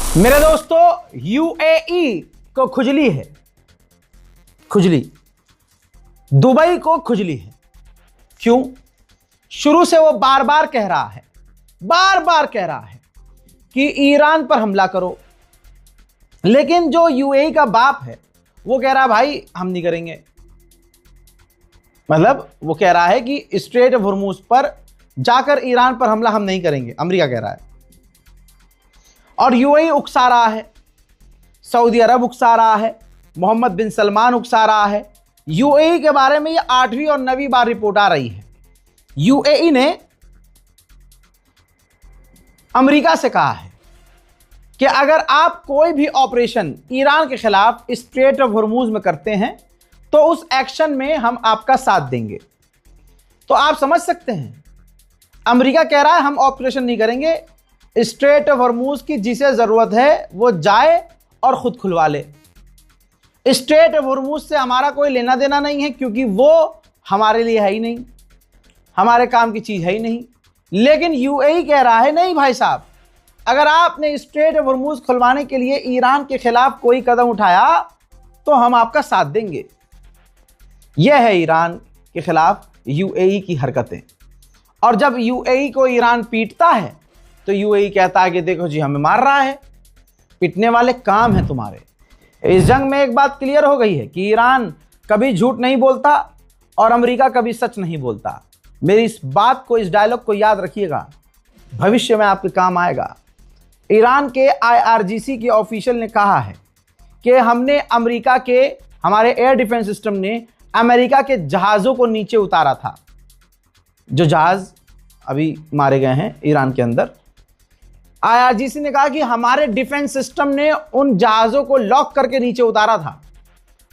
मेरे दोस्तों, यूएई को खुजली है, खुजली। दुबई को खुजली है। क्यों? शुरू से वो बार बार कह रहा है कि ईरान पर हमला करो, लेकिन जो यूएई का बाप है वो कह रहा है भाई हम नहीं करेंगे। मतलब वो कह रहा है कि स्ट्रेट ऑफ हॉर्मूज पर जाकर ईरान पर हमला हम नहीं करेंगे, अमेरिका कह रहा है। और यूएई उकसा रहा है, सऊदी अरब उकसा रहा है, मोहम्मद बिन सलमान उकसा रहा है। यूएई के बारे में ये 8वीं और 9वीं बार रिपोर्ट आ रही है। यूएई ने अमेरिका से कहा है कि अगर आप कोई भी ऑपरेशन ईरान के खिलाफ स्ट्रेट ऑफ हॉर्मूज में करते हैं तो उस एक्शन में हम आपका साथ देंगे। तो आप समझ सकते हैं, अमेरिका कह रहा है हम ऑपरेशन नहीं करेंगे, स्ट्रेट ऑफ हॉर्मूज की जिसे जरूरत है वो जाए और खुद खुलवा ले। स्ट्रेट ऑफ हॉर्मूज से हमारा कोई लेना देना नहीं है, क्योंकि वो हमारे लिए है ही नहीं, हमारे काम की चीज है ही नहीं। लेकिन यूएई कह रहा है नहीं भाई साहब, अगर आपने स्ट्रेट ऑफ हॉर्मूज खुलवाने के लिए ईरान के खिलाफ कोई कदम उठाया तो हम आपका साथ देंगे। यह है ईरान के खिलाफ यूएई की हरकतें। और जब यूएई को ईरान पीटता है तो यूएई कहता है कि देखो जी हमें मार रहा है, पीटने वाले काम है तुम्हारे। इस जंग में एक बात क्लियर हो गई है कि ईरान कभी झूठ नहीं बोलता और अमेरिका कभी सच नहीं बोलता। मेरी इस बात को, इस डायलॉग को याद रखिएगा, भविष्य में आपके काम आएगा। ईरान के आईआरजीसी के ऑफिशियल ने कहा है कि हमने अमेरिका के, हमारे एयर डिफेंस सिस्टम ने अमेरिका के जहाज़ों को नीचे उतारा था, जो जहाज़ अभी मारे गए हैं ईरान के अंदर। आईआरजीसी ने कहा कि हमारे डिफेंस सिस्टम ने उन जहाज़ों को लॉक करके नीचे उतारा था।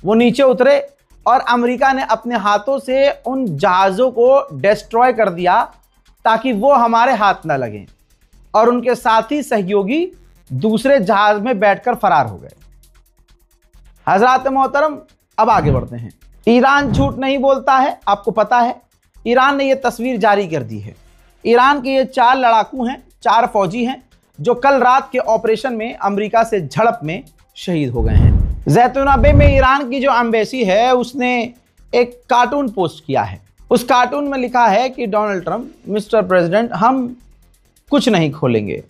वो नीचे उतरे और अमेरिका ने अपने हाथों से उन जहाज़ों को डिस्ट्रॉय कर दिया ताकि वो हमारे हाथ न लगें, और उनके साथी सहयोगी दूसरे जहाज में बैठकर फरार हो गए। हजरात मोहतरम, अब आगे बढ़ते हैं। ईरान झूठ नहीं बोलता है, आपको पता है। ईरान ने यह तस्वीर जारी कर दी है। ईरान के ये 4 लड़ाकू हैं, 4 फौजी हैं, जो कल रात के ऑपरेशन में अमेरिका से झड़प में शहीद हो गए हैं। जैतूना बे में ईरान की जो एम्बेसी है उसने एक कार्टून पोस्ट किया है। उस कार्टून में लिखा है कि डोनाल्ड ट्रंप, मिस्टर प्रेसिडेंट, हम कुछ नहीं खोलेंगे।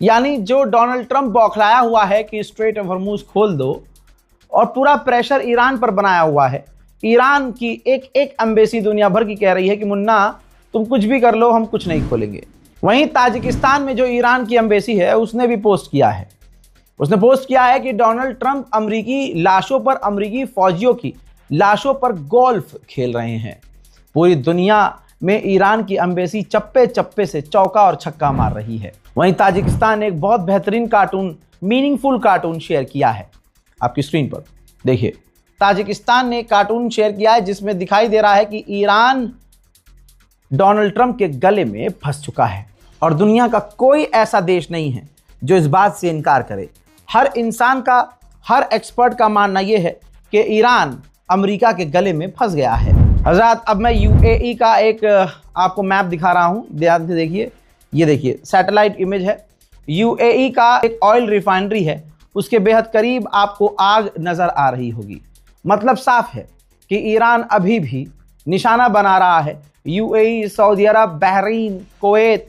यानी जो डोनाल्ड ट्रंप बौखलाया हुआ है कि स्ट्रेट ऑफ हॉर्मूज खोल दो, और पूरा प्रेशर ईरान पर बनाया हुआ है। ईरान की एक एम्बेसी दुनिया भर की कह रही है कि मुन्ना तुम कुछ भी कर लो, हम कुछ नहीं खोलेंगे। वहीं ताजिकिस्तान में जो ईरान की एम्बेसी है उसने भी पोस्ट किया है। उसने पोस्ट किया है कि डोनाल्ड ट्रंप अमेरिकी लाशों पर, अमेरिकी फौजियों की लाशों पर गोल्फ खेल रहे हैं। पूरी दुनिया में ईरान की एम्बेसी चप्पे चप्पे से चौका और छक्का मार रही है। वहीं ताजिकिस्तान ने एक बहुत बेहतरीन कार्टून, मीनिंगफुल कार्टून शेयर किया है। आपकी स्क्रीन पर देखिए, ताजिकिस्तान ने कार्टून शेयर किया है जिसमें दिखाई दे रहा है कि ईरान डोनाल्ड ट्रंप के गले में फंस चुका है, और दुनिया का कोई ऐसा देश नहीं है जो इस बात से इनकार करे। हर इंसान का, हर एक्सपर्ट का मानना यह है कि ईरान अमेरिका के गले में फंस गया है। हजरात, अब मैं यूएई का एक आपको मैप दिखा रहा हूं, ध्यान से देखिए। ये देखिए सैटेलाइट इमेज है। यूएई का एक ऑयल रिफाइनरी है, उसके बेहद करीब आपको आग नजर आ रही होगी। मतलब साफ है कि ईरान अभी भी निशाना बना रहा है। यूएई, सऊदी अरब, बहरीन, कुवैत,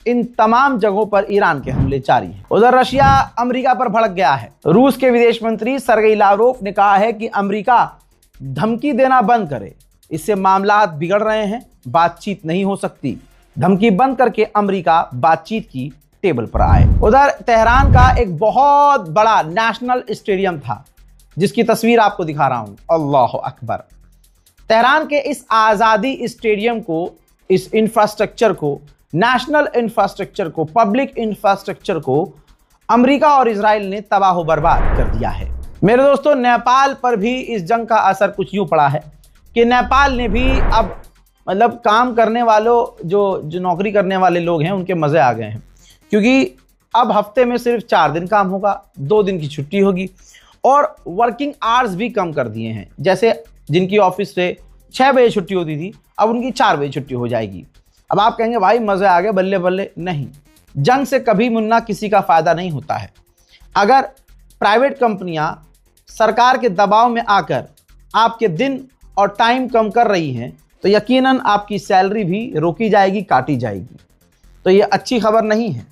इन तमाम जगहों पर ईरान के हमले जारी हैं। उधर रशिया अमेरिका पर भड़क गया है। रूस के विदेश मंत्री सर्गेई लावरोव ने कहा है कि अमेरिका धमकी देना बंद करे, इससे मामलात बिगड़ रहे हैं, बातचीत नहीं हो सकती। धमकी बंद करके अमेरिका बातचीत की टेबल पर आए। उधर तेहरान का एक बहुत बड़ा नेशनल स्टेडियम था, जिसकी तस्वीर आपको दिखा रहा हूं। अल्लाह अकबर। तेहरान के इस आज़ादी स्टेडियम को, इस इंफ्रास्ट्रक्चर को, नेशनल इंफ्रास्ट्रक्चर को, पब्लिक इंफ्रास्ट्रक्चर को अमेरिका और इजराइल ने तबाह बर्बाद कर दिया है। मेरे दोस्तों, नेपाल पर भी इस जंग का असर कुछ यूं पड़ा है कि नेपाल ने भी अब, मतलब काम करने वालों, जो नौकरी करने वाले लोग हैं, उनके मज़े आ गए हैं। क्योंकि अब हफ्ते में सिर्फ 4 दिन काम होगा, 2 दिन की छुट्टी होगी, और वर्किंग आवर्स भी कम कर दिए हैं। जैसे जिनकी ऑफिस से 6 बजे छुट्टी होती थी, अब उनकी 4 बजे छुट्टी हो जाएगी। अब आप कहेंगे भाई मज़े आ गए, बल्ले बल्ले। नहीं, जंग से कभी मुन्ना किसी का फ़ायदा नहीं होता है। अगर प्राइवेट कंपनियां सरकार के दबाव में आकर आपके दिन और टाइम कम कर रही हैं तो यकीनन आपकी सैलरी भी रोकी जाएगी, काटी जाएगी। तो ये अच्छी खबर नहीं है।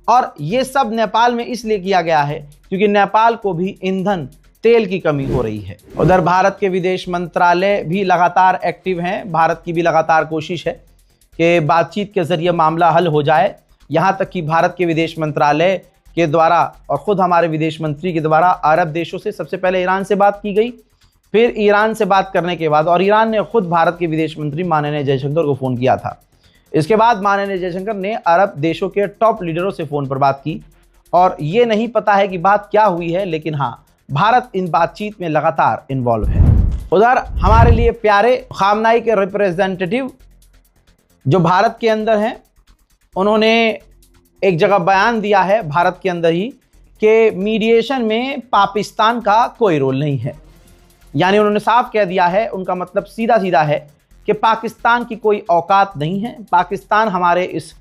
और ये सब नेपाल में इसलिए किया गया है क्योंकि नेपाल को भी ईंधन तेल की कमी हो रही है। उधर भारत के विदेश मंत्रालय भी लगातार एक्टिव हैं। भारत की भी लगातार कोशिश है कि बातचीत के जरिए मामला हल हो जाए। यहाँ तक कि भारत के विदेश मंत्रालय के द्वारा और ख़ुद हमारे विदेश मंत्री के द्वारा अरब देशों से सबसे पहले ईरान से बात की गई, फिर ईरान से बात करने के बाद और ईरान ने खुद भारत के विदेश मंत्री माननीय जयशंकर को फ़ोन किया था। इसके बाद माननीय जयशंकर ने अरब देशों के टॉप लीडरों से फ़ोन पर बात की और ये नहीं पता है कि बात क्या हुई है, लेकिन हाँ, भारत इन बातचीत में लगातार इन्वॉल्व है। उधर हमारे लिए प्यारे खामनाई के रिप्रेजेंटेटिव जो भारत के अंदर हैं, उन्होंने एक जगह बयान दिया है भारत के अंदर ही कि मीडिएशन में पाकिस्तान का कोई रोल नहीं है। यानी उन्होंने साफ कह दिया है, उनका मतलब सीधा सीधा है कि पाकिस्तान की कोई औकात नहीं है, पाकिस्तान हमारे इस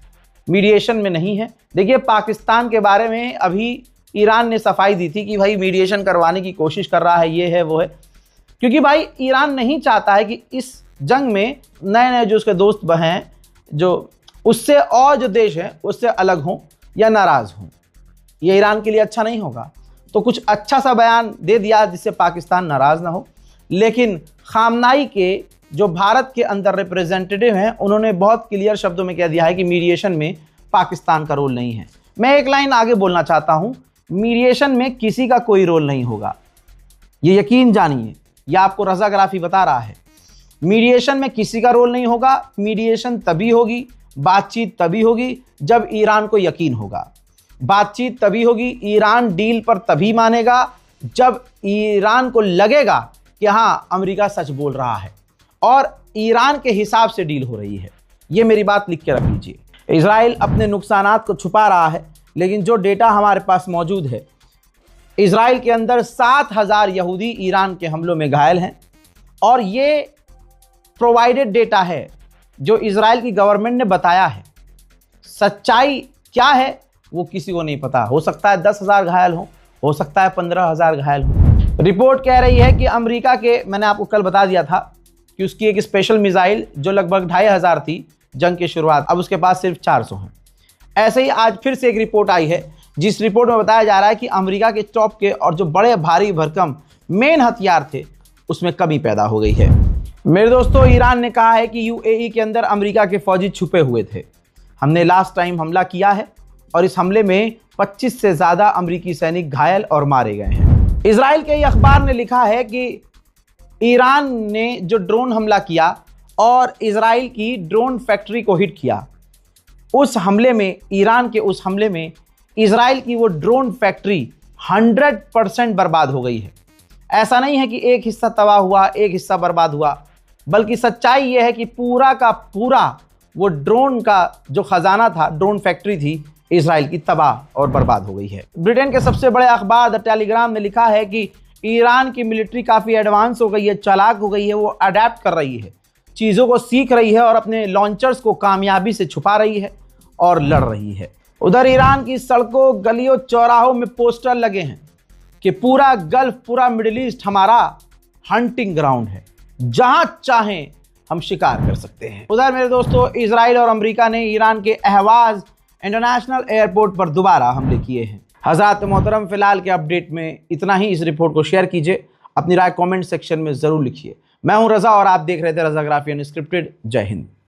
मीडिएशन में नहीं है। देखिए, पाकिस्तान के बारे में अभी ईरान ने सफाई दी थी कि भाई मीडिएशन करवाने की कोशिश कर रहा है, ये है वो है, क्योंकि भाई ईरान नहीं चाहता है कि इस जंग में नए नए जो उसके दोस्त हैं, जो उससे और जो देश हैं उससे अलग हों या नाराज़ हों। ये ईरान के लिए अच्छा नहीं होगा। तो कुछ अच्छा सा बयान दे दिया जिससे पाकिस्तान नाराज़ ना हो। लेकिन खामनाई के जो भारत के अंदर रिप्रेजेंटेटिव हैं, उन्होंने बहुत क्लियर शब्दों में कह दिया है कि मीडिएशन में पाकिस्तान का रोल नहीं है। मैं एक लाइन आगे बोलना चाहता हूँ, मीडिएशन में किसी का कोई रोल नहीं होगा, ये यकीन जानिए। यह आपको रज़ाग्राफी बता रहा है। मीडिएशन में किसी का रोल नहीं होगा। मीडिएशन तभी होगी, बातचीत तभी होगी जब ईरान को यकीन होगा। बातचीत तभी होगी, ईरान डील पर तभी मानेगा जब ईरान को लगेगा कि हाँ, अमेरिका सच बोल रहा है और ईरान के हिसाब से डील हो रही है। ये मेरी बात लिख के रख लीजिए। इजराइल अपने नुकसानात को छुपा रहा है, लेकिन जो डेटा हमारे पास मौजूद है, इजराइल के अंदर 7,000 यहूदी ईरान के हमलों में घायल हैं और ये प्रोवाइडेड डेटा है जो इजराइल की गवर्नमेंट ने बताया है। सच्चाई क्या है वो किसी को नहीं पता। हो सकता है 10,000 घायल हो सकता है 15,000 घायल हो। रिपोर्ट कह रही है कि अमेरिका के, मैंने आपको कल बता दिया था कि उसकी एक स्पेशल मिसाइल जो लगभग 2,500 थी जंग की शुरुआत, अब उसके पास सिर्फ 400 हैं। ऐसे ही आज फिर से एक रिपोर्ट आई है जिस रिपोर्ट में बताया जा रहा है कि अमेरिका के टॉप के और जो बड़े भारी भरकम मेन हथियार थे उसमें कमी पैदा हो गई है। मेरे दोस्तों, ईरान ने कहा है कि यूएई के अंदर अमेरिका के फौजी छुपे हुए थे। हमने लास्ट टाइम हमला किया है और इस हमले में 25 से ज़्यादा अमेरिकी सैनिक घायल और मारे गए हैं। इजराइल के अखबार ने लिखा है कि ईरान ने जो ड्रोन हमला किया और इजराइल की ड्रोन फैक्ट्री को हिट किया, उस हमले में, ईरान के उस हमले में इजराइल की वो ड्रोन फैक्ट्री 100% बर्बाद हो गई है। ऐसा नहीं है कि एक हिस्सा तबाह हुआ, एक हिस्सा बर्बाद हुआ, बल्कि सच्चाई ये है कि पूरा का पूरा वो ड्रोन का जो खजाना था, ड्रोन फैक्ट्री थी, इजराइल की तबाह और बर्बाद हो गई है। ब्रिटेन के सबसे बड़े अखबार द टेलीग्राफ ने लिखा है कि ईरान की मिलिट्री काफ़ी एडवांस हो गई है, चालाक हो गई है, वो अडेप्ट कर रही है, चीज़ों को सीख रही है और अपने लॉन्चर्स को कामयाबी से छुपा रही है और लड़ रही है। उधर ईरान की सड़कों, गलियों, चौराहों में पोस्टर लगे हैं कि पूरा गल्फ, पूरा मिडिल ईस्ट हमारा हंटिंग ग्राउंड है, जहां चाहें हम शिकार कर सकते हैं। उधर मेरे दोस्तों, इजराइल और अमेरिका ने ईरान के अहवाज इंटरनेशनल एयरपोर्ट पर दोबारा हमले किए हैं। हज़रात मोहतरम, फिलहाल के अपडेट में इतना ही। इस रिपोर्ट को शेयर कीजिए, अपनी राय कमेंट सेक्शन में ज़रूर लिखिए। मैं हूं रज़ा और आप देख रहे थे रज़ाग्राफी अनस्क्रिप्टेड। जय हिंद।